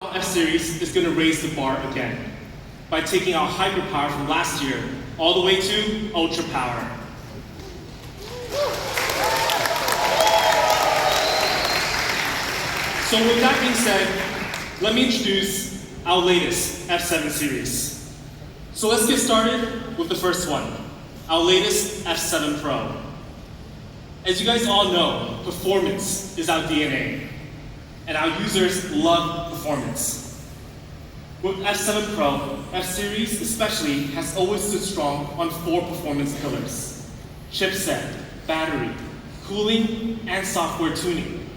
F series is going to raise the bar again by taking our hyperpower from last year all the way to Ultrapower. So with that being said, let me introduce our latest F7 series. So let's get started with the first one, our latest F7 Pro. As you guys all know, performance is our DNA, and our users love performance. With F7 Pro, F-Series especially has always stood strong on 4 performance pillars: chipset, battery, cooling, and software tuning.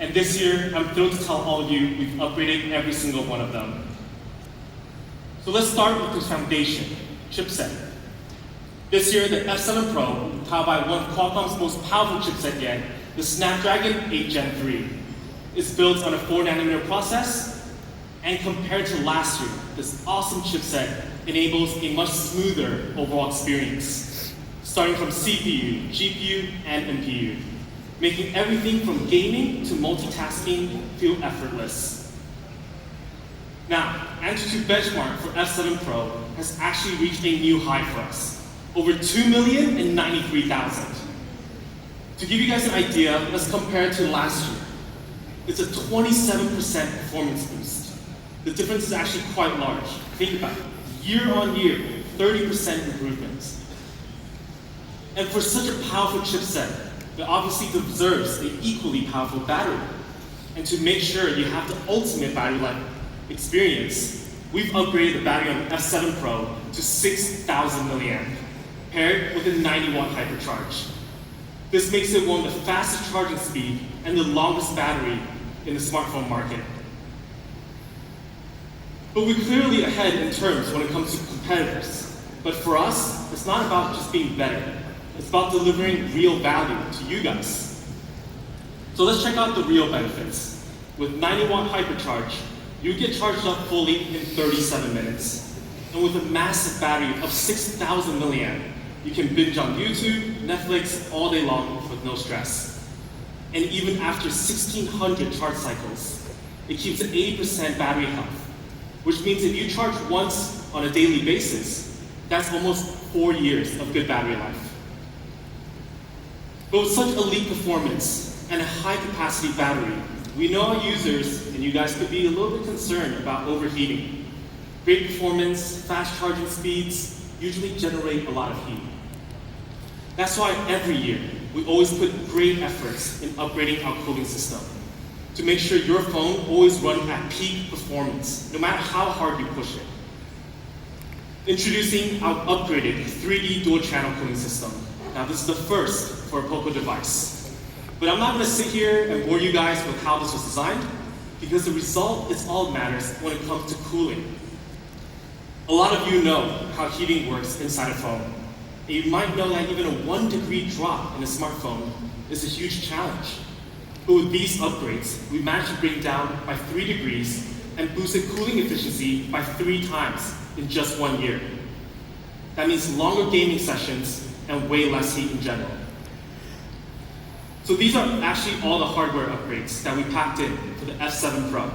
And this year, I'm thrilled to tell all of you we've upgraded every single one of them. So let's start with the foundation, chipset. This year, the F7 Pro, powered by one of Qualcomm's most powerful chipset yet, the Snapdragon 8 Gen 3, is built on a 4nm process, and compared to last year, this awesome chipset enables a much smoother overall experience, starting from CPU, GPU, and NPU, making everything from gaming to multitasking feel effortless. Now, Antutu benchmark for F7 Pro has actually reached a new high for us, over 2,093,000. To give you guys an idea, let's compare it to last year. It's a 27% performance boost. The difference is actually quite large. Think about it. Year on year, 30% improvements. And for such a powerful chipset, it obviously deserves an equally powerful battery. And to make sure you have the ultimate battery life experience, we've upgraded the battery on F7 Pro to 6,000 milliamp, paired with a 90-watt hypercharge. This makes it one of the fastest charging speed and the longest battery in the smartphone market. But we're clearly ahead in terms when it comes to competitors. But for us, it's not about just being better. It's about delivering real value to you guys. So let's check out the real benefits. With 90-watt hypercharge, you get charged up fully in 37 minutes. And with a massive battery of 6,000 milliamp, you can binge on YouTube, Netflix all day long with no stress. And even after 1,600 charge cycles, it keeps an 80% battery health, which means if you charge once on a daily basis, that's almost 4 years of good battery life. But with such elite performance and a high capacity battery, we know our users, and you guys could be a little bit concerned about overheating. Great performance, fast charging speeds usually generate a lot of heat. That's why every year, we always put great efforts in upgrading our cooling system to make sure your phone always runs at peak performance, no matter how hard you push it. Introducing our upgraded 3D dual channel cooling system. Now this is the first for a Poco device. But I'm not gonna sit here and bore you guys with how this was designed, because the result is all that matters when it comes to cooling. A lot of you know how heating works inside a phone. And you might know that even a 1 degree drop in a smartphone is a huge challenge. But with these upgrades, we managed to bring it down by 3 degrees and boosted cooling efficiency by 3 times in just 1 year. That means longer gaming sessions and way less heat in general. So these are actually all the hardware upgrades that we packed in for the F7 Pro.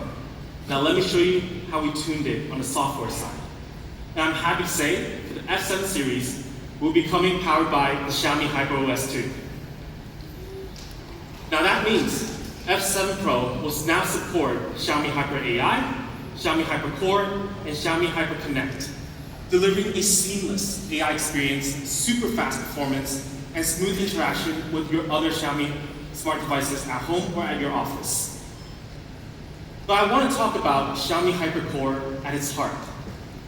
Now let me show you how we tuned it on the software side. Now I'm happy to say, for the F7 series, we'll be coming powered by the Xiaomi HyperOS 2. Now that means F7 Pro will now support Xiaomi Hyper AI, Xiaomi Hyper Core, and Xiaomi Hyper Connect, delivering a seamless AI experience, super fast performance, and smooth interaction with your other Xiaomi smart devices at home or at your office. But I want to talk about Xiaomi Hyper Core at its heart.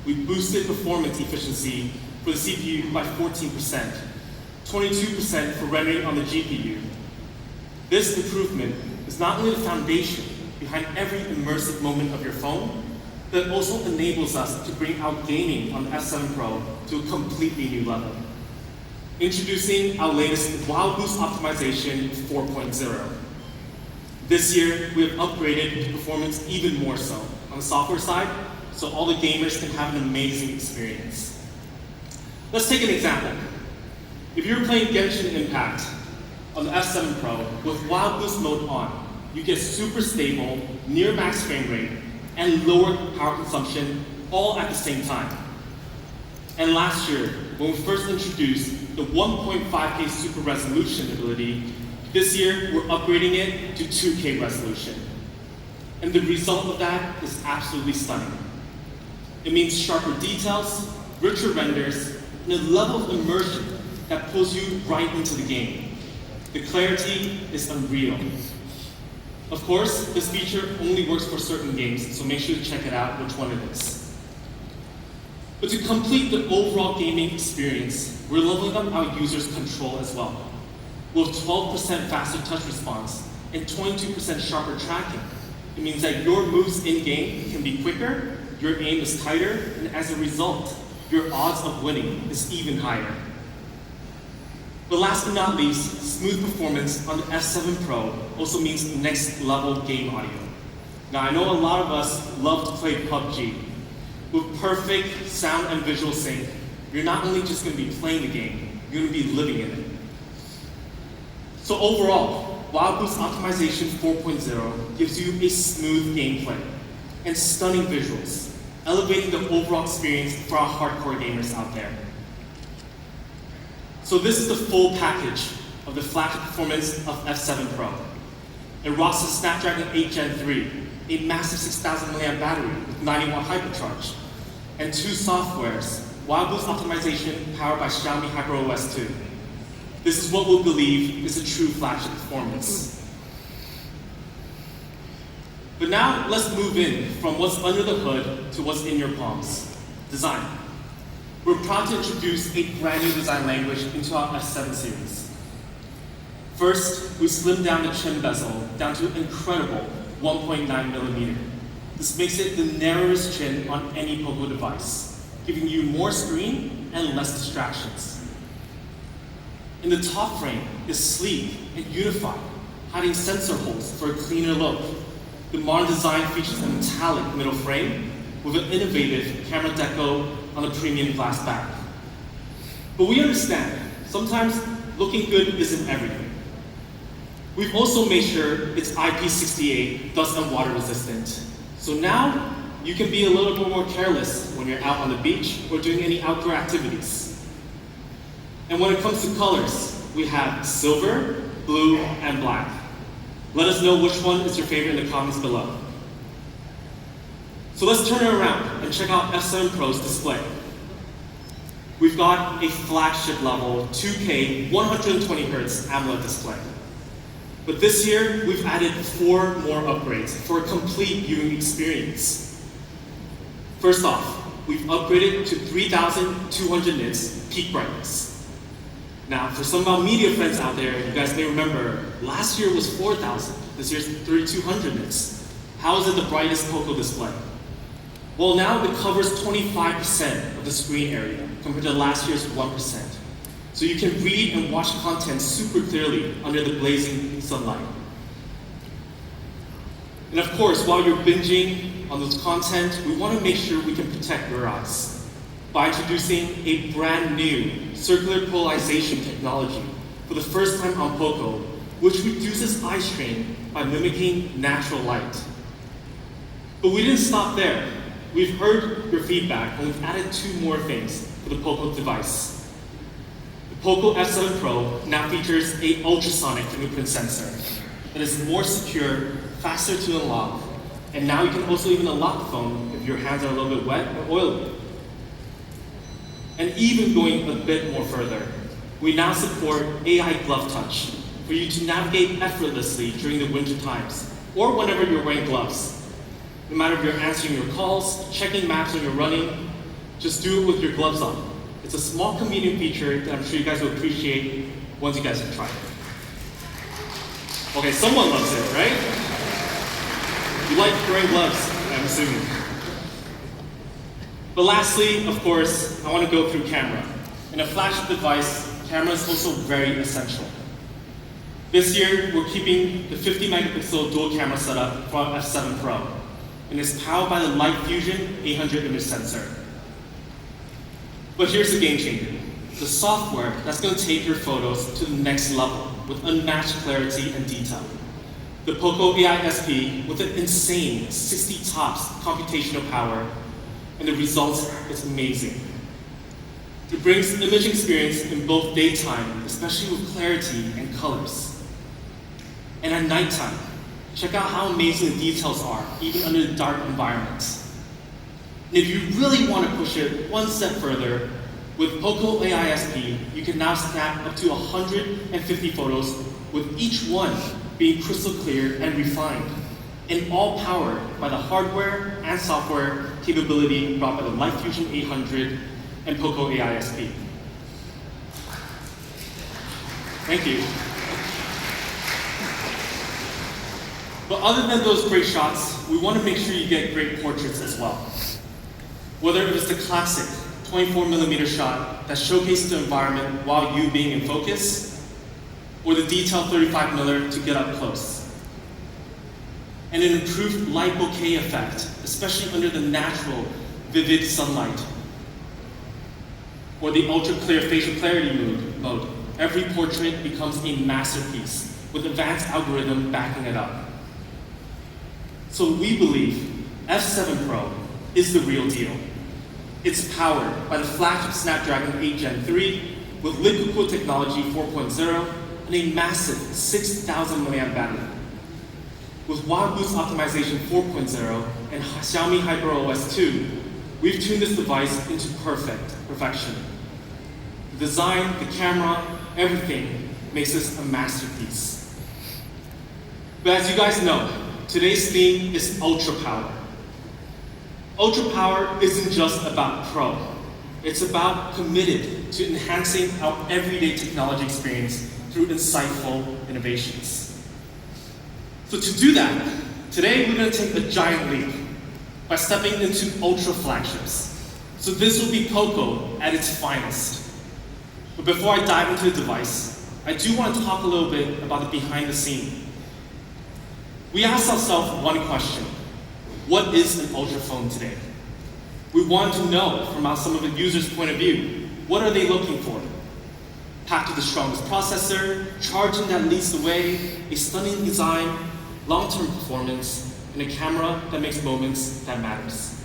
We boosted performance efficiency for the CPU by 14%, 22% for rendering on the GPU. This improvement is not only the foundation behind every immersive moment of your phone, but it also enables us to bring out gaming on the F7 Pro to a completely new level. Introducing our latest Wow Boost Optimization 4.0. This year, we have upgraded the performance even more so on the software side, so all the gamers can have an amazing experience. Let's take an example. If you're playing Genshin Impact on the F7 Pro with Wow Boost mode on, you get super stable, near max frame rate, and lower power consumption all at the same time. And last year, when we first introduced the 1.5K super resolution ability, this year we're upgrading it to 2K resolution. And the result of that is absolutely stunning. It means sharper details, richer renders, and a level of immersion that pulls you right into the game. The clarity is unreal. Of course, this feature only works for certain games, so make sure to check it out which one it is. But to complete the overall gaming experience, we're leveling up our users' control as well. With 12% faster touch response and 22% sharper tracking, it means that your moves in-game can be quicker, your aim is tighter, and as a result, your odds of winning is even higher. But last but not least, smooth performance on the F7 Pro also means next level game audio. Now I know a lot of us love to play PUBG. With perfect sound and visual sync, you're not only just going to be playing the game, you're going to be living in it. So overall, Wild Boost Optimization 4.0 gives you a smooth gameplay and stunning visuals, elevating the overall experience for our hardcore gamers out there. So this is the full package of the flagship performance of F7 Pro. It rocks the Snapdragon 8 Gen 3, a massive 6,000 mAh battery with 90-watt hypercharge, and two softwares, Wild Boost Optimization powered by Xiaomi HyperOS 2. This is what we believe is a true flagship performance. But now let's move in from what's under the hood to what's in your palms, design. We're proud to introduce a brand new design language into our F7 series. First, we slimmed down the chin bezel down to an incredible 1.9 millimeter. This makes it the narrowest chin on any Poco device, giving you more screen and less distractions. And the top frame is sleek and unified, hiding sensor holes for a cleaner look. The modern design features a metallic middle frame with an innovative camera deco on a premium glass back. But we understand, sometimes looking good isn't everything. We've also made sure it's IP68, dust and water resistant. So now you can be a little bit more careless when you're out on the beach or doing any outdoor activities. And when it comes to colors, we have silver, blue, and black. Let us know which one is your favorite in the comments below. So let's turn it around and check out F7 Pro's display. We've got a flagship level 2K 120Hz AMOLED display. But this year, we've added 4 more upgrades for a complete viewing experience. First off, we've upgraded to 3200 nits peak brightness. Now, for some of our media friends out there, you guys may remember, last year was 4000, this year's 3200 nits. How is it the brightest Poco display? Well, now it covers 25% of the screen area, compared to last year's 1%. So you can read and watch content super clearly under the blazing sunlight. And of course, while you're binging on this content, we want to make sure we can protect your eyes by introducing a brand new circular polarization technology for the first time on Poco, which reduces eye strain by mimicking natural light. But we didn't stop there. We've heard your feedback and we've added 2 more things for the Poco device. The Poco F7 Pro now features an ultrasonic fingerprint sensor that is more secure, faster to unlock, and now you can also even unlock the phone if your hands are a little bit wet or oily. And even going a bit more further, we now support AI glove touch for you to navigate effortlessly during the winter times or whenever you're wearing gloves. No matter if you're answering your calls, checking maps when you're running, just do it with your gloves on. It's a small convenient feature that I'm sure you guys will appreciate once you guys have tried it. Okay, someone loves it, right? You like wearing gloves, I'm assuming. But lastly, of course, I want to go through camera. In a flagship device, camera is also very essential. This year, we're keeping the 50 megapixel dual camera setup for our F7 Pro, and it's powered by the Light Fusion 800 image sensor. But here's the game changer. The software that's going to take your photos to the next level with unmatched clarity and detail. the Poco AI SP with an insane 60 TOPS computational power, and the results is amazing. It brings image experience in both daytime, especially with clarity and colors. And at nighttime, check out how amazing the details are, even under the dark environments. And if you really want to push it one step further, with Poco AI SP, you can now snap up to 150 photos, with each one being crystal clear and refined, and all powered by the hardware and software capability brought by the LightFusion 800 and Poco AI SP. Thank you. But other than those great shots, we want to make sure you get great portraits as well. Whether it was the classic 24mm shot that showcases the environment while you being in focus, or the detailed 35mm to get up close. And an improved light bokeh effect, especially under the natural, vivid sunlight. Or the ultra clear facial clarity mode. Every portrait becomes a masterpiece with advanced algorithm backing it up. So we believe F7 Pro is the real deal. It's powered by the flagship Snapdragon 8 Gen 3 with liquid cooled technology 4.0 and a massive 6,000 mAh battery. With Wild Boost Optimization 4.0 and Xiaomi HyperOS 2, we've tuned this device into perfection. The design, the camera, everything makes this a masterpiece. But as you guys know, today's theme is Ultrapower. Ultrapower isn't just about Pro. It's about committed to enhancing our everyday technology experience through insightful innovations. So to do that, today we're going to take a giant leap by stepping into Ultra flagships. So this will be Poco at its finest. But before I dive into the device, I do want to talk a little bit about the behind the scene. We asked ourselves one question: what is an Ultra phone today? We want to know from some of the users' point of view, what are they looking for? Packed with the strongest processor, charging that leads the way, a stunning design, long-term performance, and a camera that makes moments that matters.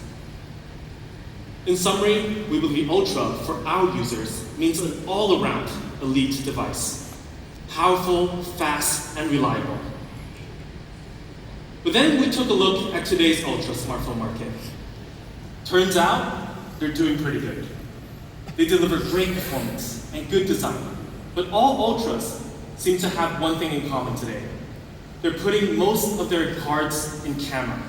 In summary, we believe Ultra, for our users, means an all-around elite device. Powerful, fast, and reliable. But then we took a look at today's Ultra smartphone market. Turns out, they're doing pretty good. They deliver great performance and good design. But all Ultras seem to have one thing in common today. They're putting most of their cards in camera.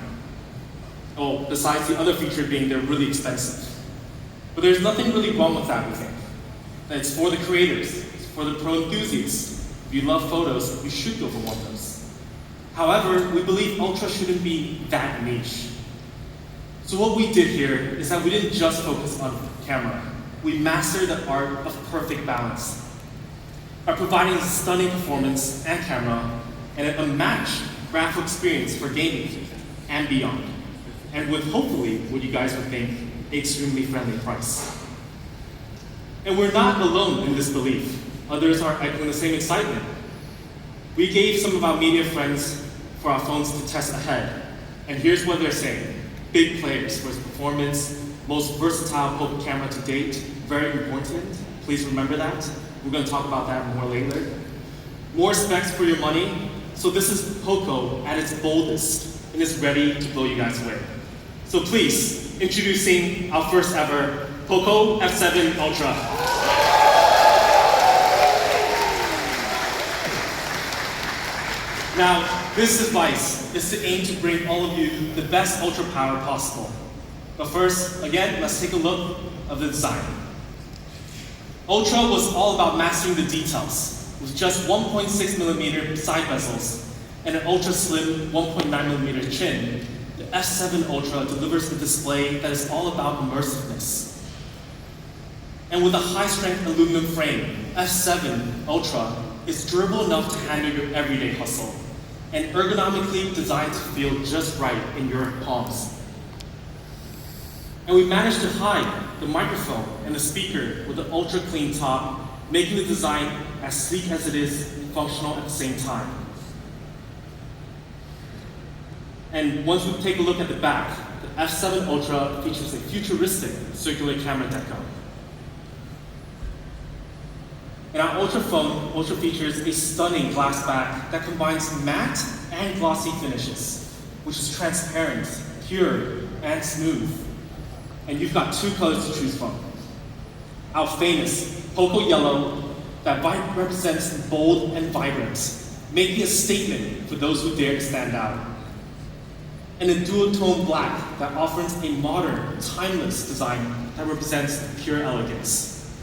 Oh, besides the other feature being they're really expensive. But there's nothing really wrong with that, we think. It's for the creators, it's for the pro enthusiasts. If you love photos, you should go for one of those. However, we believe Ultra shouldn't be that niche. So what we did here is that we didn't just focus on camera. We mastered the art of perfect balance by providing stunning performance and camera and an unmatched graphical experience for gaming and beyond. And with hopefully, what you guys would think, an extremely friendly price. And we're not alone in this belief. Others are echoing the same excitement. We gave some of our media friends for our phones to test ahead. And here's what they're saying. Big players for its performance, most versatile Poco camera to date, very important. Please remember that. We're going to talk about that more later. More specs for your money. So this is Poco at its boldest and is ready to blow you guys away. So please, introducing our first ever Poco F7 Ultra. Now, this device is to aim to bring all of you the best Ultra power possible. But first, again, let's take a look of the design. Ultra was all about mastering the details with just 1.6mm side bezels and an ultra slim 1.9mm chin. The F7 Ultra delivers a display that is all about immersiveness. And with a high-strength aluminum frame, F7 Ultra is durable enough to handle your everyday hustle and ergonomically designed to feel just right in your palms. And we managed to hide the microphone and the speaker with the ultra clean top, making the design as sleek as it is functional at the same time. And once we take a look at the back, the F7 Ultra features a futuristic circular camera decal. And our Ultra phone also features a stunning glass back that combines matte and glossy finishes, which is transparent, pure, and smooth. And you've got two colors to choose from. Our famous Poco Yellow that represents bold and vibrant, making a statement for those who dare to stand out. And a dual-tone black that offers a modern, timeless design that represents pure elegance.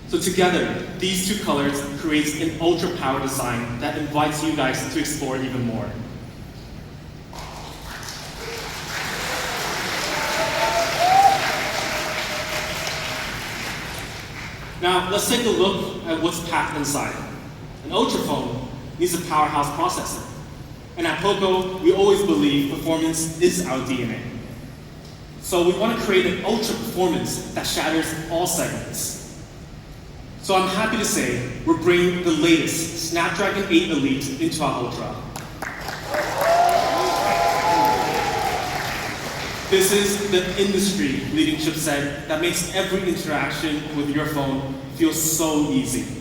So together, these two colors create an Ultrapower design that invites you guys to explore even more. Now, let's take a look at what's packed inside. An Ultra phone needs a powerhouse processor. And at Poco, we always believe performance is our DNA. So we want to create an ultra performance that shatters all segments. So I'm happy to say we're bringing the latest Snapdragon 8 Elite into our Ultra. This is the industry-leading chipset that makes every interaction with your phone feel so easy.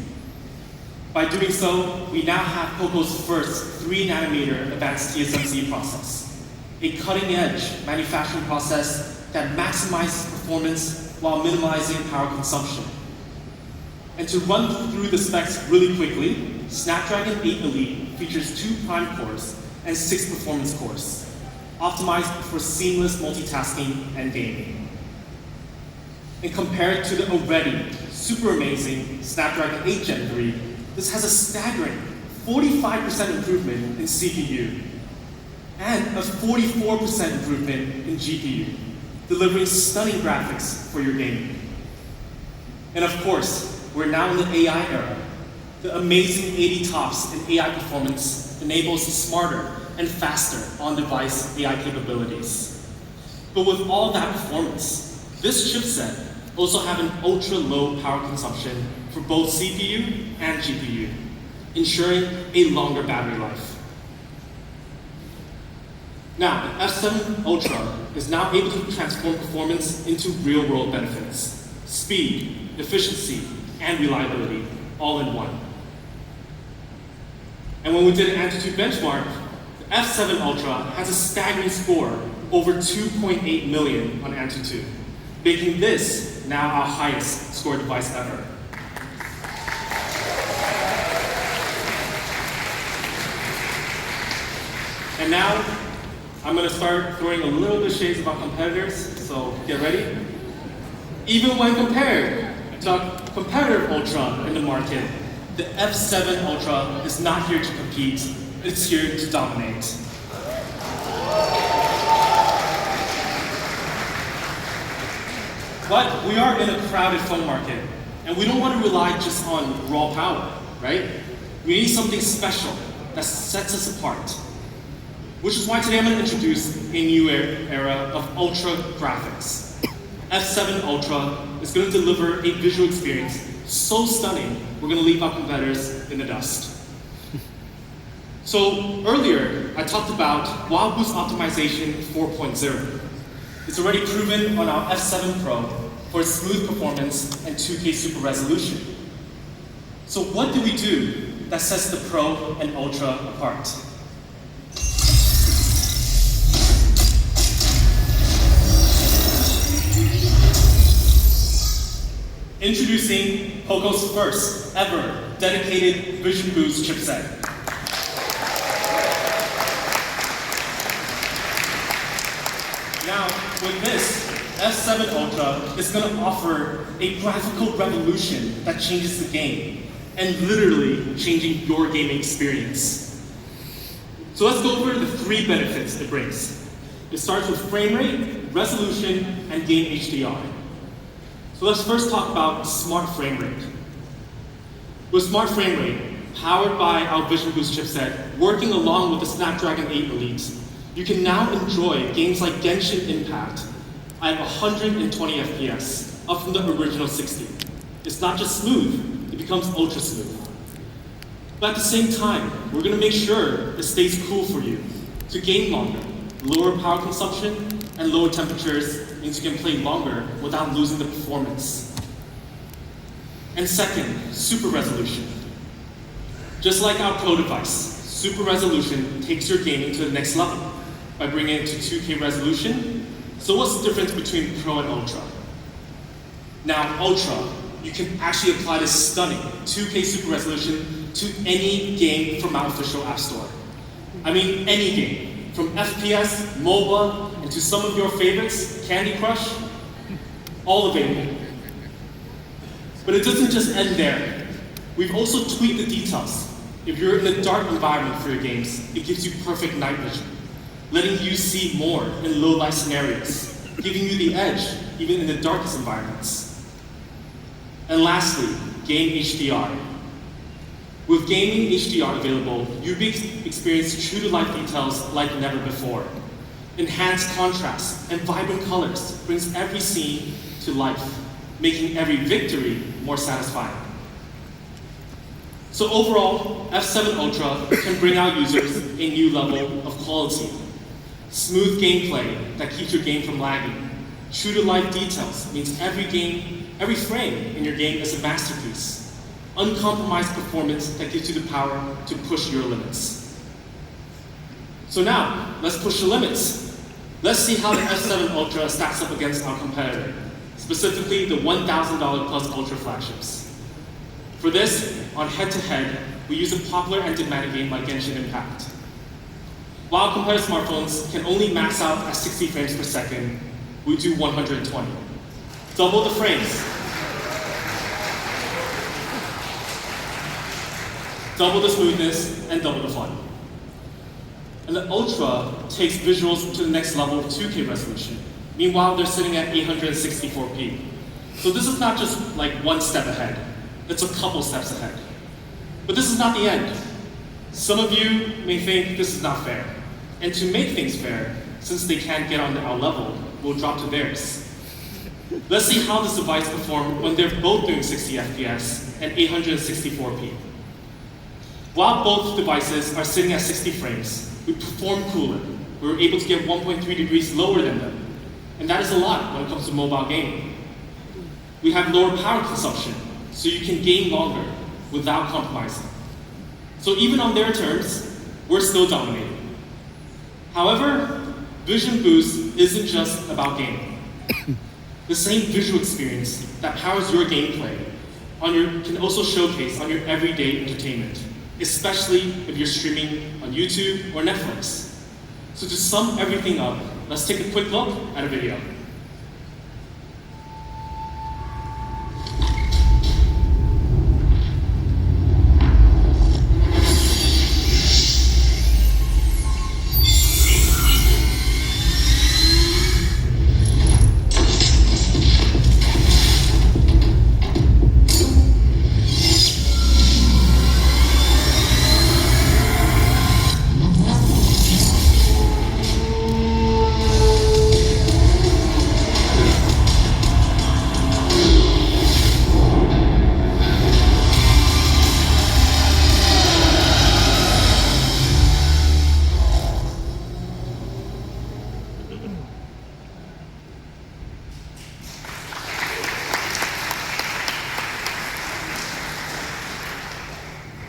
By doing so, we now have Poco's first 3nm advanced TSMC process, a cutting-edge manufacturing process that maximizes performance while minimizing power consumption. And to run through the specs really quickly, Snapdragon 8 Elite features 2 prime cores and 6 performance cores, optimized for seamless multitasking and gaming. And compared to the already super amazing Snapdragon 8 Gen 3, this has a staggering 45% improvement in CPU and a 44% improvement in GPU, delivering stunning graphics for your gaming. And of course, we're now in the AI era. The amazing 80 TOPS in AI performance enables smarter and faster on-device AI capabilities. But with all that performance, this chipset also have an ultra-low power consumption for both CPU and GPU, ensuring a longer battery life. Now, the F7 Ultra is now able to transform performance into real-world benefits: speed, efficiency, and reliability, all in one. And when we did an Antutu benchmark, the F7 Ultra has a staggering score over 2.8 million on Antutu, making this now our highest scored device ever. And now, I'm going to start throwing a little bit of shades of our competitors, so get ready. Even when compared to our competitor Ultra in the market, the F7 Ultra is not here to compete, it's here to dominate. But we are in a crowded phone market, and we don't want to rely just on raw power, right? We need something special that sets us apart. Which is why today I'm going to introduce a new era of ultra graphics. F7 Ultra is going to deliver a visual experience so stunning, we're going to leave our competitors in the dust. So earlier, I talked about Wild Boost Optimization 4.0. It's already proven on our F7 Pro for its smooth performance and 2K super resolution. So what do we do that sets the Pro and Ultra apart? Introducing Poco's first ever dedicated Vision Boost chipset. Now, with this, F7 Ultra is going to offer a graphical revolution that changes the game, and literally changing your gaming experience. So let's go over the 3 benefits it brings. It starts with frame rate, resolution, and game HDR. So let's first talk about smart frame rate. With smart frame rate, powered by our Vision Boost chipset, working along with the Snapdragon 8 Elite, you can now enjoy games like Genshin Impact at 120 FPS, up from the original 60. It's not just smooth, it becomes ultra smooth. But at the same time, we're going to make sure it stays cool for you. to game longer. Lower power consumption and lower temperatures means you can play longer without losing the performance. And second, super resolution. Just like our Pro device, super resolution takes your gaming to the next level by bringing it to 2K resolution. So what's the difference between Pro and Ultra? Now, Ultra, you can actually apply this stunning 2K super resolution to any game from our official app store. I mean, any game, from FPS, MOBA, and to some of your favorites, Candy Crush, all available. But it doesn't just end there. We've also tweaked the details. If you're in a dark environment for your games, it gives you perfect night vision, letting you see more in low light scenarios, giving you the edge even in the darkest environments. And lastly, Game HDR. With Gaming HDR available, you'll be experiencing true-to-life details like never before. Enhanced contrast and vibrant colors brings every scene to life, making every victory more satisfying. So overall, F7 Ultra can bring our users a new level of quality. Smooth gameplay that keeps your game from lagging. True-to-life details means every frame in your game is a masterpiece. Uncompromised performance that gives you the power to push your limits. So now, let's push the limits. Let's see how the F7 Ultra stacks up against our competitor, specifically the $1,000 plus Ultra flagships. For this, on head-to-head, we use a popular and demanding game like Genshin Impact. While competitor smartphones can only max out at 60 frames per second, we do 120. Double the frames. Double the smoothness, and double the fun. And the Ultra takes visuals to the next level of 2K resolution. Meanwhile, they're sitting at 864p. So this is not just like one step ahead, it's a couple steps ahead. But this is not the end. Some of you may think this is not fair. And to make things fair, since they can't get on our level, we'll drop to theirs. Let's see how this device performs when they're both doing 60 FPS and 864p. While both devices are sitting at 60 frames, we perform cooler. We were able to get 1.3 degrees lower than them. And that is a lot when it comes to mobile gaming. We have lower power consumption, so you can game longer without compromising. So even on their terms, we're still dominating. However, Vision Boost isn't just about gaming. The same visual experience that powers your gameplay can also showcase on your everyday entertainment, especially if you're streaming on YouTube or Netflix. So to sum everything up, let's take a quick look at a video.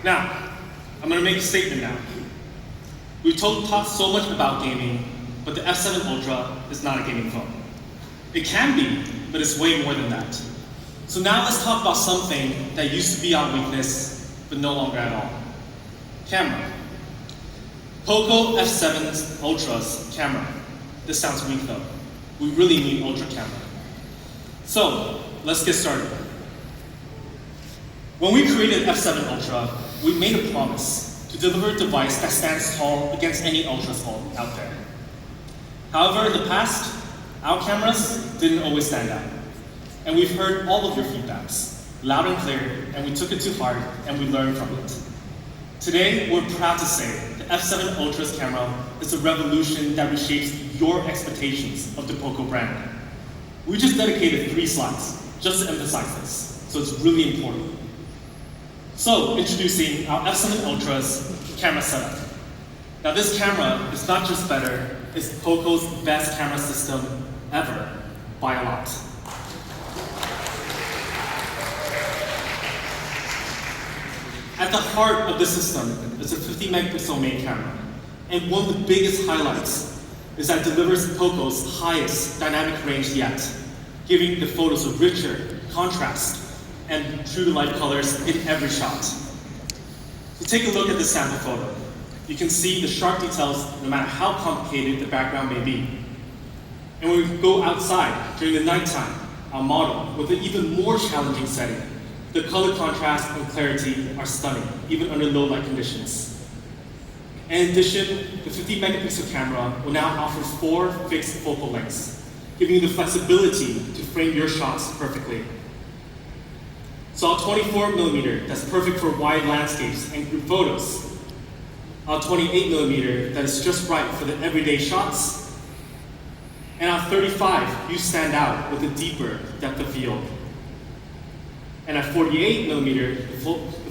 Now, I'm going to make a statement now. We've talked so much about gaming, but the F7 Ultra is not a gaming phone. It can be, but it's way more than that. So now let's talk about something that used to be our weakness, but no longer at all. Camera. Poco F7 Ultra's camera. This sounds weak though. We really need Ultra camera. So, let's get started. When we created F7 Ultra, we made a promise to deliver a device that stands tall against any Ultras out there. However, in the past, our cameras didn't always stand out. And we've heard all of your feedbacks, loud and clear, and we took it to heart and we learned from it. Today, we're proud to say the F7 Ultra's camera is a revolution that reshapes your expectations of the Poco brand. We just dedicated 3 slides just to emphasize this, so it's really important. So, introducing our F7 Ultra's camera setup. Now this camera is not just better, it's Poco's best camera system ever, by a lot. At the heart of the system is a 50 megapixel main camera. And one of the biggest highlights is that it delivers Poco's highest dynamic range yet, giving the photos a richer contrast and true-to-life colors in every shot. So take a look at this sample photo. You can see the sharp details no matter how complicated the background may be. And when we go outside during the nighttime, our model, with an even more challenging setting, the color contrast and clarity are stunning, even under low light conditions. And in addition, the 50 megapixel camera will now offer 4 fixed focal lengths, giving you the flexibility to frame your shots perfectly. So a 24 millimeter that's perfect for wide landscapes and group photos. A 28 millimeter that is just right for the everyday shots. And a 35, you stand out with a deeper depth of field. And at 48 millimeter, the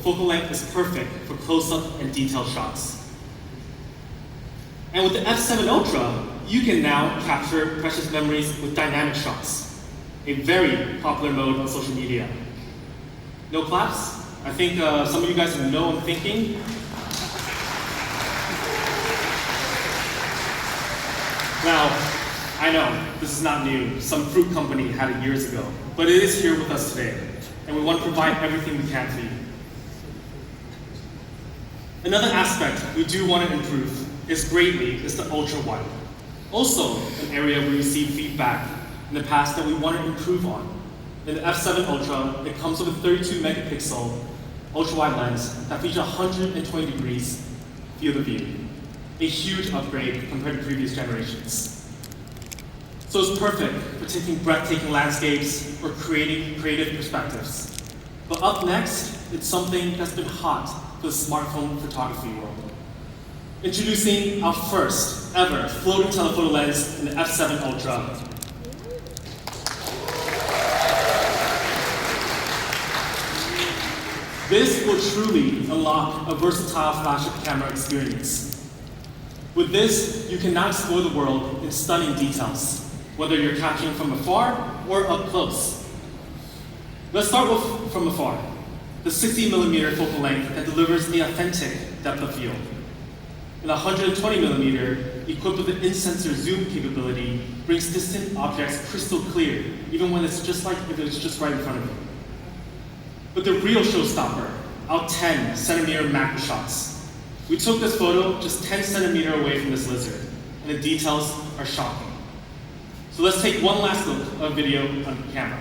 focal length is perfect for close-up and detailed shots. And with the F7 Ultra, you can now capture precious memories with dynamic shots, a very popular mode on social media. No claps? I think some of you guys know I'm thinking. Now, I know this is not new. Some fruit company had it years ago, but it is here with us today, and we want to provide everything we can for you. Another aspect we do want to improve is the ultra wide. Also, an area we received feedback in the past that we want to improve on. In the F7 Ultra, it comes with a 32 megapixel ultra wide lens that features 120 degrees field of view, a huge upgrade compared to previous generations. So it's perfect for taking breathtaking landscapes or creating creative perspectives. But up next, it's something that's been hot for the smartphone photography world. Introducing our first ever floating telephoto lens in the F7 Ultra. This will truly unlock a versatile flagship camera experience. With this, you can now explore the world in stunning details, whether you're capturing from afar or up close. Let's start with from afar. The 60 millimeter focal length that delivers the authentic depth of field. And the 120 millimeter, equipped with an in-sensor zoom capability, brings distant objects crystal clear, even when it's just like if it's just right in front of you. But the real showstopper, our 10 centimeter macro shots. We took this photo just 10 centimeters away from this lizard, and the details are shocking. So let's take one last look of video on camera.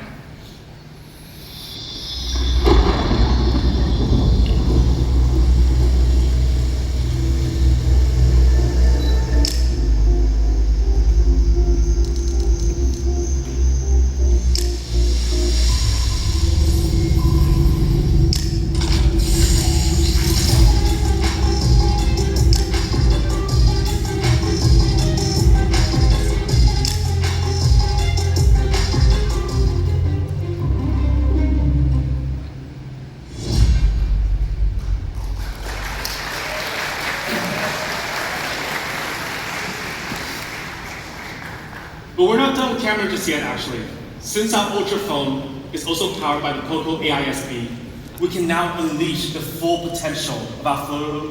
But we're not done with camera just yet, actually. Since our Ultra phone is also powered by the Poco AISP, we can now unleash the full potential of our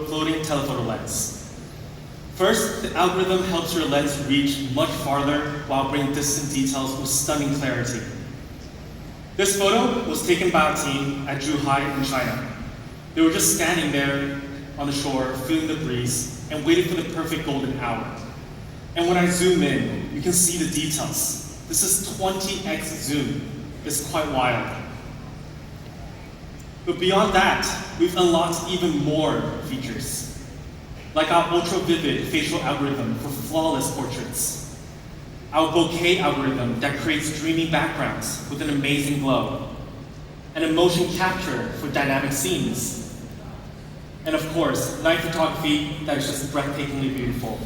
floating telephoto lens. First, the algorithm helps your lens reach much farther while bringing distant details with stunning clarity. This photo was taken by a team at Zhuhai in China. They were just standing there on the shore, feeling the breeze, and waiting for the perfect golden hour. And when I zoom in, you can see the details. This is 20x zoom. It's quite wild. But beyond that, we've unlocked even more features, like our ultra-vivid facial algorithm for flawless portraits, our bokeh algorithm that creates dreamy backgrounds with an amazing glow, and a motion capture for dynamic scenes, and of course, night photography that is just breathtakingly beautiful.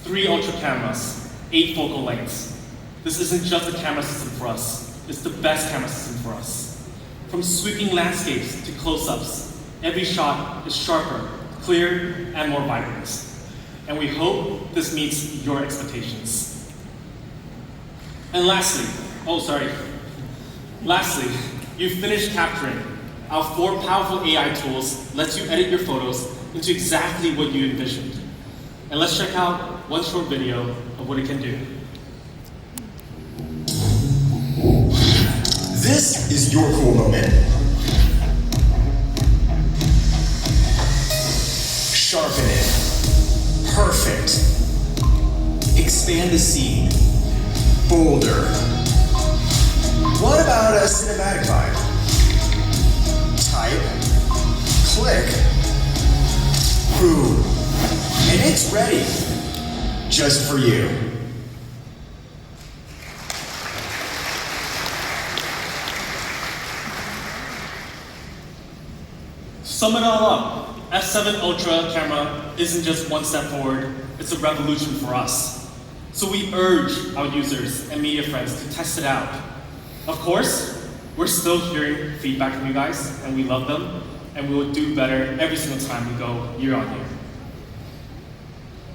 3 ultra cameras, 8 focal lengths. This isn't just a camera system for us, it's the best camera system for us. From sweeping landscapes to close-ups, every shot is sharper, clear, and more vibrant. And we hope this meets your expectations. And lastly, you've finished capturing. Our 4 powerful AI tools lets you edit your photos into exactly what you envisioned. And let's check out one short video of what it can do. This is your cool moment. Sharpen it. Perfect. Expand the scene. Bolder. What about a cinematic vibe? Type. Click. Boom. And it's ready. Just for you. Sum it all up, F7 Ultra camera isn't just one step forward, it's a revolution for us. So we urge our users and media friends to test it out. Of course, we're still hearing feedback from you guys, and we love them, and we will do better every single time we go year on year.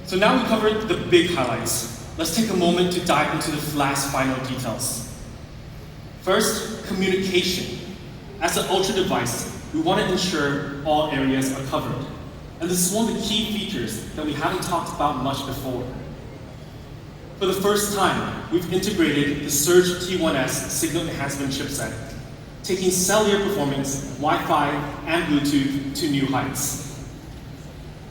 So now we covered the big highlights. Let's take a moment to dive into the last final details. First, communication. As an Ultra device, we want to ensure all areas are covered. And this is one of the key features that we haven't talked about much before. For the first time, we've integrated the Surge T1S signal enhancement chipset, taking cellular performance, Wi-Fi, and Bluetooth to new heights.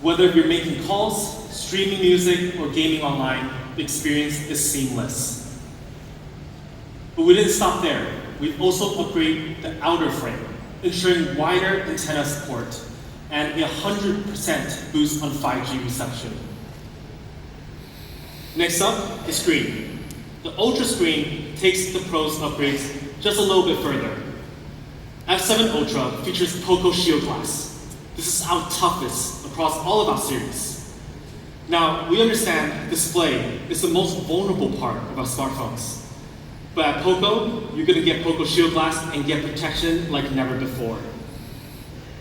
Whether you're making calls, streaming music, or gaming online, the experience is seamless. But we didn't stop there. We've also upgraded the outer frame, ensuring wider antenna support and a 100% boost on 5G reception. Next up, the screen. The Ultra screen takes the Pro's upgrades just a little bit further. F7 Ultra features Poco Shield Glass. This is our toughest across all of our series. Now, we understand display is the most vulnerable part of our smartphones. But at Poco, you're gonna get Poco Shield Glass and get protection like never before.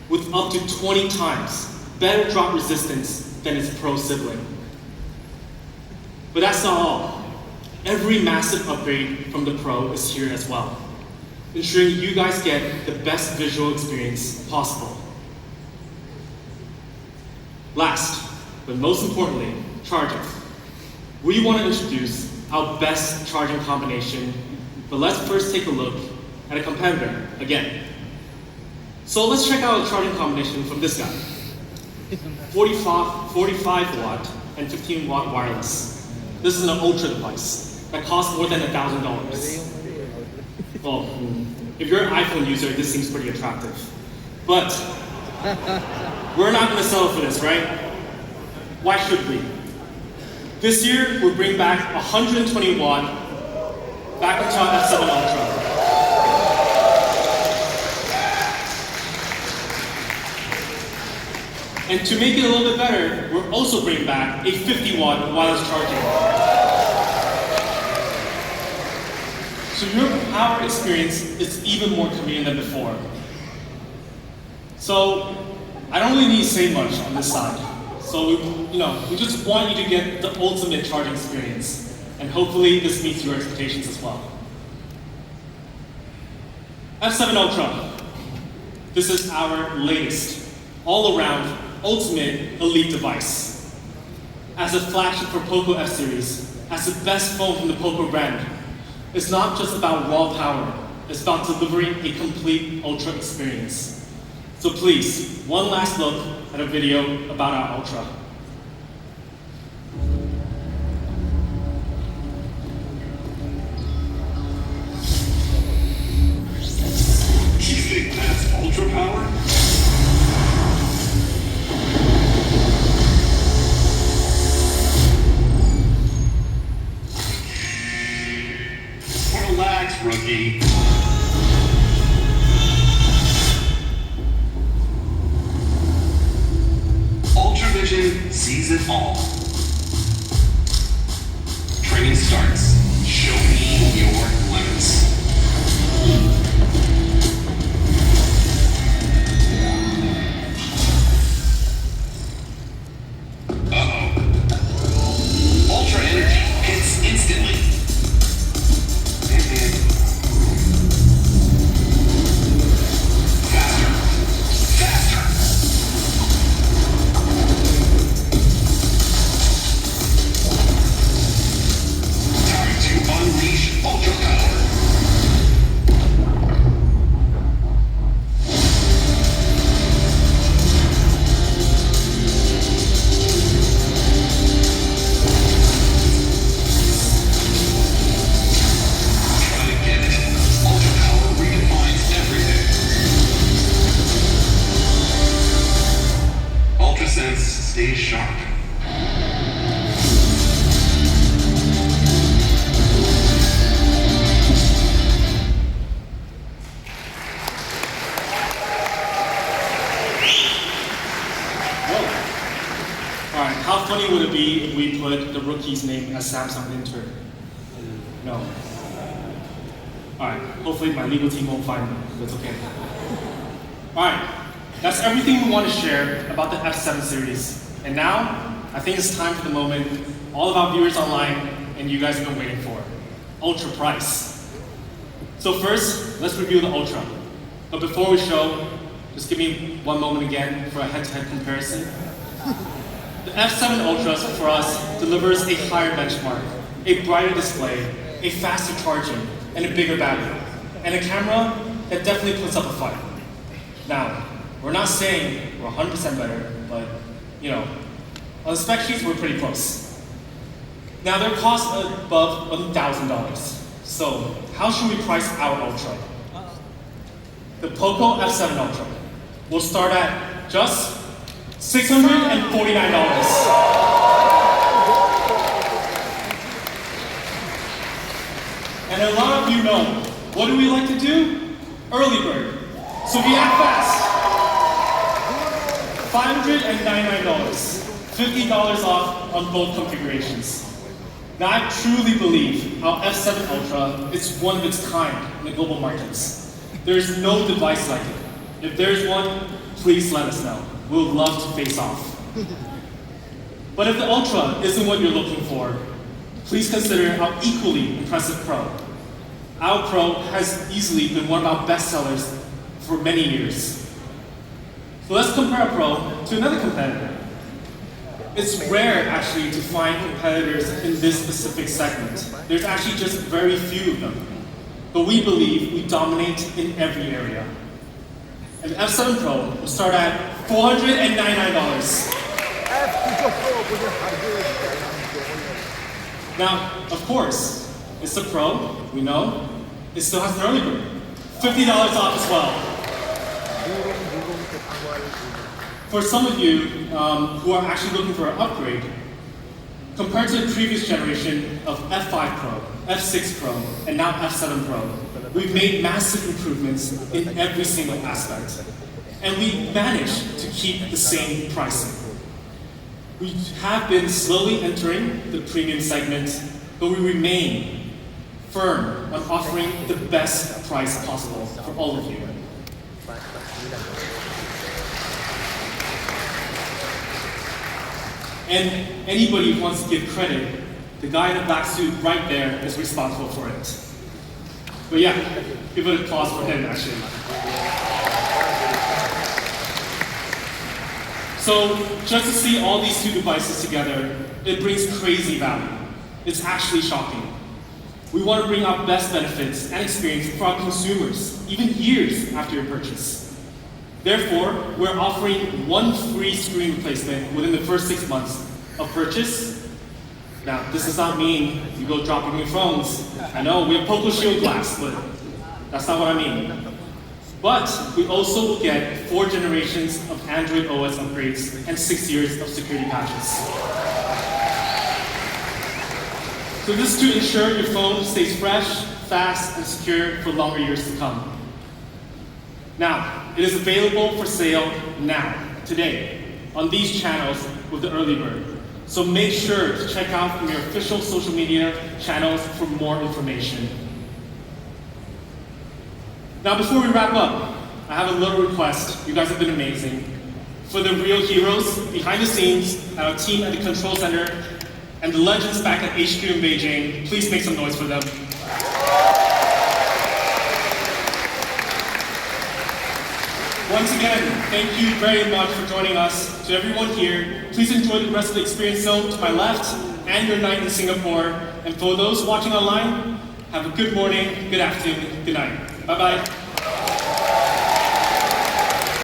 With up to 20 times better drop resistance than its Pro sibling. But that's not all. Every massive upgrade from the Pro is here as well, ensuring you guys get the best visual experience possible. Last, but most importantly, charging. We want to introduce our best charging combination, but let's first take a look at a competitor again. So let's check out a charging combination from this guy. 45 watt and 15 watt wireless. This is an Ultra device that costs more than $1,000. Well, if you're an iPhone user, this seems pretty attractive. But we're not gonna settle for this, right? Why should we? This year, we'll bring back 120 watt back into our F7 Ultra. And to make it a little bit better, we're also bringing back a 50 watt wireless charging. So your power experience is even more convenient than before. So I don't really need to say much on this side. So we just want you to get the ultimate charging experience. And hopefully this meets your expectations as well. F7 Ultra. This is our latest, all-around, ultimate elite device. As a flagship for Poco F series, as the best phone from the Poco brand, it's not just about raw power, it's about delivering a complete Ultra experience. So please, one last look at a video about our Ultra. You think that's Ultra Power? Relax, rookie. Ultravision sees it all. Training starts. Show me your limits. we put the rookie's name as Samsung intern? No. All right, hopefully my legal team won't find me, that's okay. All right, that's everything we want to share about the F7 series. And now, I think it's time for the moment all of our viewers online and you guys have been waiting for, Ultra price. So first, let's review the Ultra. But before we show, just give me one moment again for a head-to-head comparison. The F7 Ultra, for us, delivers a higher benchmark, a brighter display, a faster charging, and a bigger battery, and a camera that definitely puts up a fight. Now, we're not saying we're 100% better, but you know, on the spec sheets, we're pretty close. Now, their cost above $1,000. So, how should we price our Ultra? The Poco F7 Ultra will start at just $649. And a lot of you know, what do we like to do? Early bird. So we act fast. $599, $50 off on both configurations. Now I truly believe our F7 Ultra is one of its kind in the global markets. There is no device like it. If there's one, please let us know. We'll love to face off. But if the Ultra isn't what you're looking for, please consider our equally impressive Pro. Our Pro has easily been one of our best sellers for many years. So let's compare our Pro to another competitor. It's rare actually to find competitors in this specific segment. There's actually just very few of them. But we believe we dominate in every area. And the F7 Pro will start at $499. Now, of course, it's a Pro, we know. It still has an early bird. $50 off as well. For some of you who are actually looking for an upgrade, compared to the previous generation of F5 Pro, F6 Pro, and now F7 Pro, we've made massive improvements in every single aspect. And we managed to keep the same pricing. We have been slowly entering the premium segment, but we remain firm on offering the best price possible for all of you. And anybody who wants to give credit, the guy in the black suit right there is responsible for it. But yeah, give it an applause for him actually. So just to see all these two devices together, it brings crazy value. It's actually shocking. We want to bring our best benefits and experience for our consumers, even years after your purchase. Therefore, we're offering one free screen replacement within the first 6 months of purchase. Now, this does not mean you go dropping your phones. I know we have Poco Shield glass, but that's not what I mean. But we also will get 4 generations of Android OS upgrades and 6 years of security patches. So this is to ensure your phone stays fresh, fast, and secure for longer years to come. Now, it is available for sale now, today, on these channels with the early bird. So make sure to check out from your official social media channels for more information. Now, before we wrap up, I have a little request. You guys have been amazing. For the real heroes behind the scenes, our team at the control center, and the legends back at HQ in Beijing, please make some noise for them. Once again, thank you very much for joining us. To everyone here, please enjoy the rest of the experience zone to my left and your night in Singapore. And for those watching online, have a good morning, good afternoon, good night. Bye-bye.